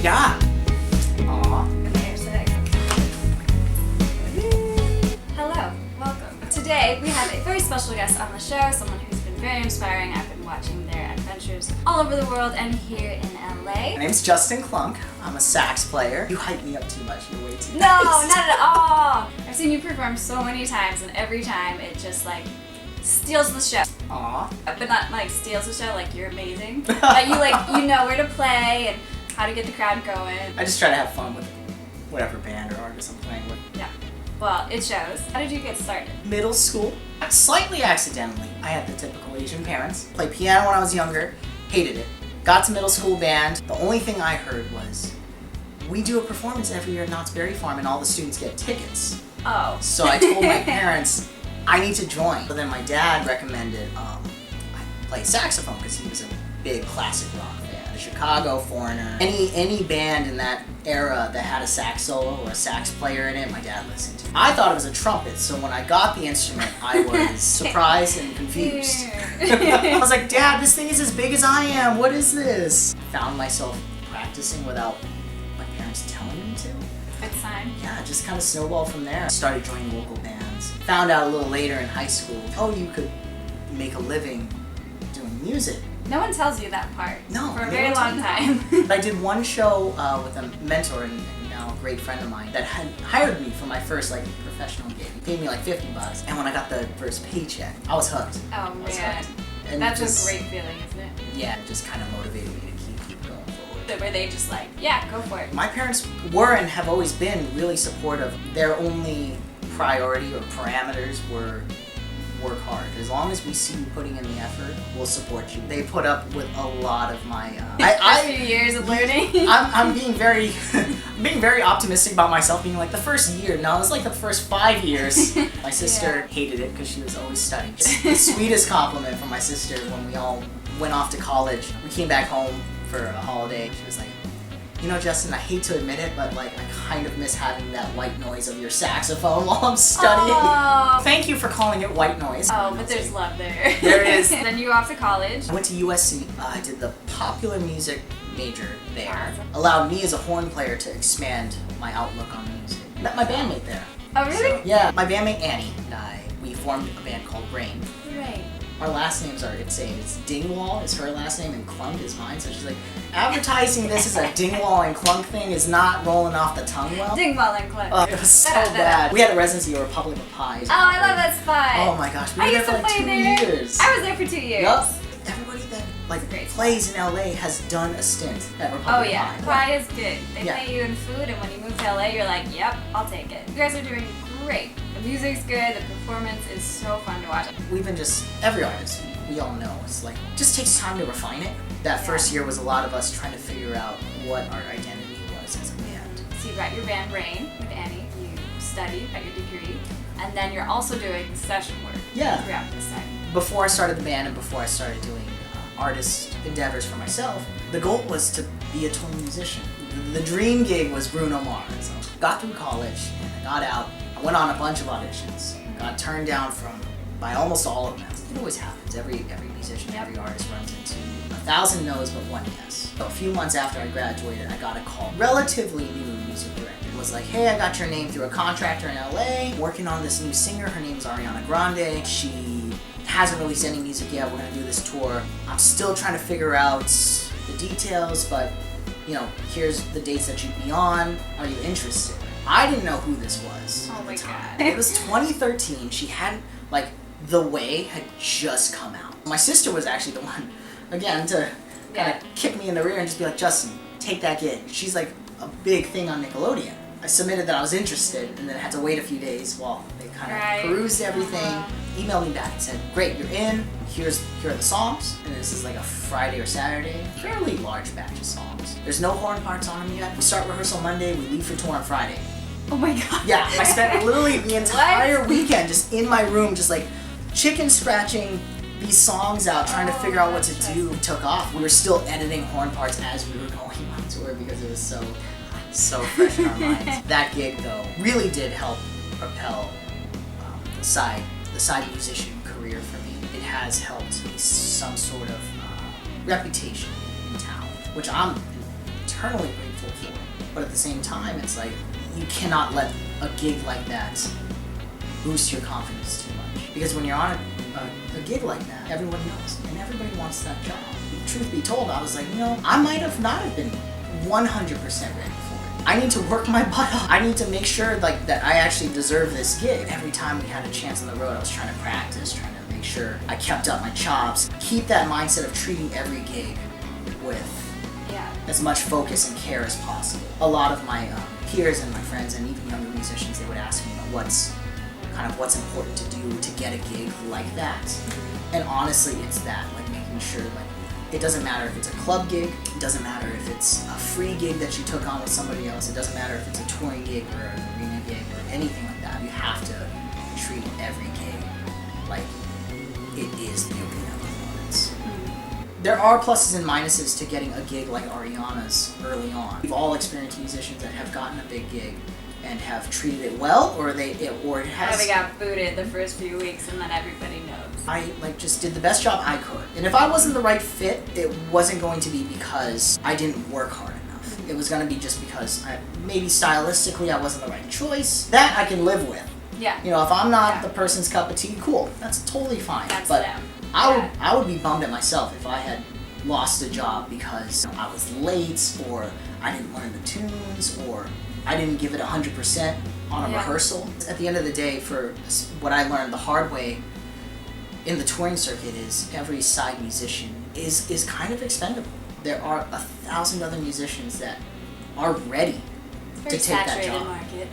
Yeah. Aw. Hello, welcome. Today we have a very special guest on the show, someone who's been very inspiring. I've been watching their adventures all over the world and here in LA. My name's Justin Klunk. I'm a sax player. You hype me up too much. You're way too No, nice. not at all. I've seen you perform so many times, and every time it just like steals the show. Aw. But not like steals the show, like you're amazing. But you know where to play and how to get the crowd going. I just try to have fun with whatever band or artist I'm playing with. Yeah. Well, it shows. How did you get started? Middle school, slightly accidentally. I had the typical Asian parents. Played piano when I was younger, hated it. Got to middle school band. The only thing I heard was, we do a performance every year at Knott's Berry Farm and all the students get tickets. Oh. So I told my parents, I need to join. So then my dad recommended I play saxophone because he was a big classic rock fan. Chicago, Foreigner, any band in that era that had a sax solo or a sax player in it, my dad listened to. I thought it was a trumpet, so when I got the instrument, I was surprised and confused. I was like, Dad, this thing is as big as I am. What is this? Found myself practicing without my parents telling me to. Good sign. Yeah, it just kind of snowballed from there. Started joining local bands. Found out a little later in high school, oh, you could make a living doing music. No one tells you that part. No. For a very long time. I did one show with a mentor and now a great friend of mine that had hired me for my first professional gig. He paid me like $50, and when I got the first paycheck, I was hooked. Oh man, And that's just, a great feeling, isn't it? Yeah, it just kind of motivated me to keep going forward. Where they just like, yeah, go for it. My parents were and have always been really supportive. Their only priority or parameters were work hard. As long as we see you putting in the effort, we'll support you. They put up with a lot of my a few years of learning. I'm being very I'm being very optimistic about myself, being like the first year. No, it was like the first 5 years. My sister hated it because she was always studying. The sweetest compliment from my sister when we all went off to college. We came back home for a holiday. She was like, you know, Justin, I hate to admit it, but like I kind of miss having that white noise of your saxophone while I'm studying. Oh. Thank you for calling it white noise. Oh, but there's love there. There is. Then you go off to college. I went to USC. I did the popular music major there. Awesome. Allowed me as a horn player to expand my outlook on music. Met my bandmate there. Oh, really? So, yeah, my bandmate Annie and we formed a band called Rainne. Right. Our last names are insane. It's Dingwall is her last name and Klunk is mine. So she's like, advertising this as a Dingwall and Klunk thing is not rolling off the tongue well. Dingwall and Klunk. It was so bad. We had a residency at Republic of Pies. Oh, I love that spot. Oh my gosh, we I were there used for to like play 2 there. years. I was there for 2 years. Yup. Everybody that Great. plays in LA has done a stint at Republic Oh of yeah, Pie. pie is good. They Yeah. pay you in food, and when you move to LA, you're like, yep, I'll take it. You guys are doing great. The music's good. The performance is so fun to watch. We've been every artist, we all know, it's like, just takes time to refine it. That first year was a lot of us trying to figure out what our identity was as a band. So you got your band Rainne with Annie. You studied, got your degree, and then you're also doing session work. Yeah. Throughout this time. Before I started the band and before I started doing artist endeavors for myself, the goal was to be a total musician. The dream gig was Bruno Mars. So got through college and I got out. I went on a bunch of auditions. Got turned down by almost all of them. It always happens. Every musician, every artist runs into 1,000 no's but 1 yes. So a few months after I graduated, I got a call. Relatively new music director was like, hey, I got your name through a contractor in LA. Working on this new singer. Her name is Ariana Grande. She hasn't released any music yet. We're gonna do this tour. I'm still trying to figure out the details, but you know, here's the dates that you'd be on. Are you interested? I didn't know who this was. Oh my god. It was 2013. She hadn't, The Way had just come out. My sister was actually the one, again, to kind of kick me in the rear and just be like, Justin, take that gig. She's like a big thing on Nickelodeon. I submitted that I was interested and then had to wait a few days while they kind of perused everything, emailed me back and said, great, you're in, here are the songs, and this is like a Friday or Saturday, fairly large batch of songs. There's no horn parts on them yet. We start rehearsal Monday, we leave for tour on Friday. Oh my god. Yeah, I spent literally the entire weekend just in my room, just like chicken scratching these songs out, trying to figure out what to do. We took off. We were still editing horn parts as we were going on tour because it was so fresh in our minds. That gig, though, really did help propel the side musician career for me. It has helped me some sort of reputation in town, which I'm eternally grateful for it. But at the same time, it's like, you cannot let a gig like that boost your confidence too much. Because when you're on a gig like that, everyone knows, and everybody wants that job. Truth be told, I was like, I might have not have been 100% ready for it. I need to work my butt off. I need to make sure like that I actually deserve this gig. Every time we had a chance on the road, I was trying to practice, trying to make sure I kept up my chops. Keep that mindset of treating every gig with as much focus and care as possible. A lot of my peers and my friends and even younger musicians, they would ask me what's important to do to get a gig like that. And honestly, it's that, like making sure like it doesn't matter if it's a club gig, it doesn't matter if it's a free gig that you took on with somebody else, it doesn't matter if it's a touring gig or an arena gig or anything like that. You have to treat every gig like it is the opening of performance. There are pluses and minuses to getting a gig like Ariana's early on. We've all experienced musicians that have gotten a big gig and have treated it well, or they got booted the first few weeks, and then everybody knows. I just did the best job I could, and if I wasn't the right fit, it wasn't going to be because I didn't work hard enough. It was going to be just because maybe stylistically I wasn't the right choice. That I can live with. Yeah. If I'm not the person's cup of tea, cool. That's totally fine. That's but them. I would be bummed at myself if I had lost a job because I was late, or I didn't learn the tunes, or I didn't give it 100% on a rehearsal. At the end of the day, for what I learned the hard way in the touring circuit is every side musician is kind of expendable. There are 1,000 other musicians that are ready to take that job. Market.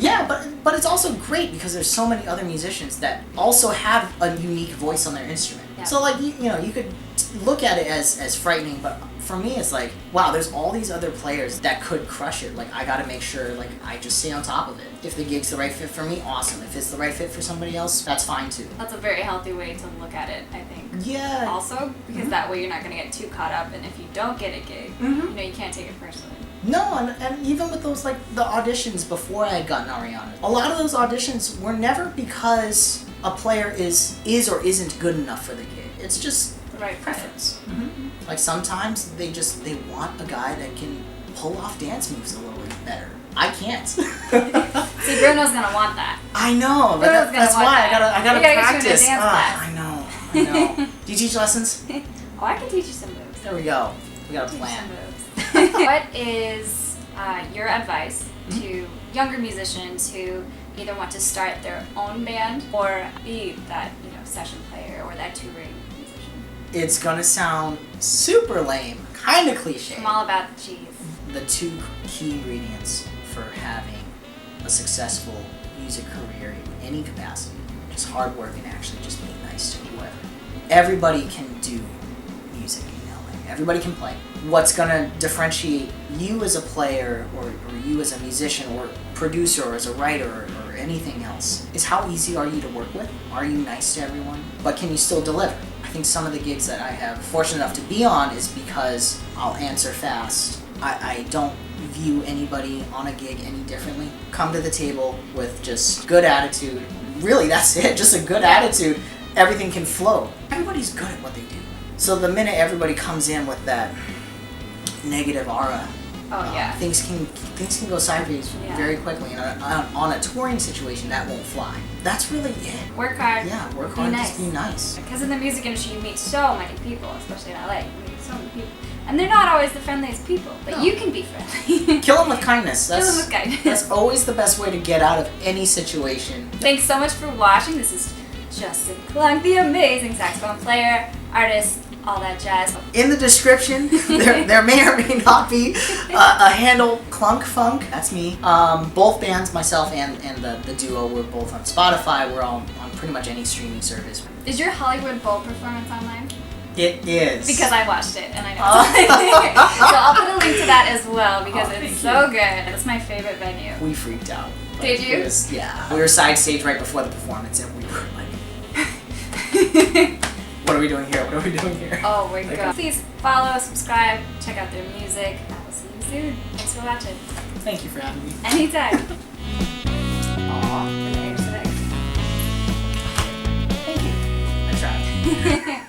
Yeah, but it's also great because there's so many other musicians that also have a unique voice on their instrument. Yeah. So like you could look at it as frightening, but for me it's like, wow, there's all these other players that could crush it. Like I got to make sure like I just stay on top of it. If the gig's the right fit for me, awesome. If it's the right fit for somebody else, that's fine too. That's a very healthy way to look at it, I think. Yeah. Also, because that way you're not going to get too caught up, and if you don't get a gig, you can't take it personally. No, and even with those, like, the auditions before I had gotten Ariana, a lot of those auditions were never because a player is or isn't good enough for the gig. It's just the right preference. Like, sometimes they want a guy that can pull off dance moves a little bit better. I can't. See, Bruno's gonna want that. I know, but that's why I gotta practice. I know. Do you teach lessons? Oh, I can teach you some moves. There we go. We got a plan. What is your advice to younger musicians who either want to start their own band or be that session player or that touring musician? It's gonna sound super lame, kind of cliche. I'm all about the cheese. The two key ingredients for having a successful music career in any capacity is hard work and actually just being nice to whoever. Everybody can do music in LA. Everybody can play. What's gonna differentiate you as a player or you as a musician or producer or as a writer or anything else is how easy are you to work with? Are you nice to everyone? But can you still deliver? I think some of the gigs that I have fortunate enough to be on is because I'll answer fast. I don't view anybody on a gig any differently. Come to the table with just good attitude. Really, that's it. Just a good attitude. Everything can flow. Everybody's good at what they do. So the minute everybody comes in with that negative aura, things can go sideways very quickly. And on a touring situation, that won't fly. That's really it. Work hard. Yeah, work hard. Just be nice. Because in the music industry, you meet so many people, especially in LA. You meet so many people. And they're not always the friendliest people, but you can be friendly. Kill them with kindness. Kill them with kindness. That's always the best way to get out of any situation. Thanks so much for watching. This is Justin Klunk, the amazing saxophone player, artist, all that jazz. In the description, there may or may not be a handle, Klunk Funk. That's me. Both bands, myself and the duo, we're both on Spotify. We're all on pretty much any streaming service. Is your Hollywood Bowl performance online? It is. Because I watched it and I know. So I'll put a link to that as well because it's so good. It's my favorite venue. We freaked out. Did you? Yeah. We were side stage right before the performance and we were like, what are we doing here? What are we doing here? Oh my god. Please follow, subscribe, check out their music. I will see you soon. Thanks for watching. Thank you for having me. Anytime. Aww. Thank you. I tried.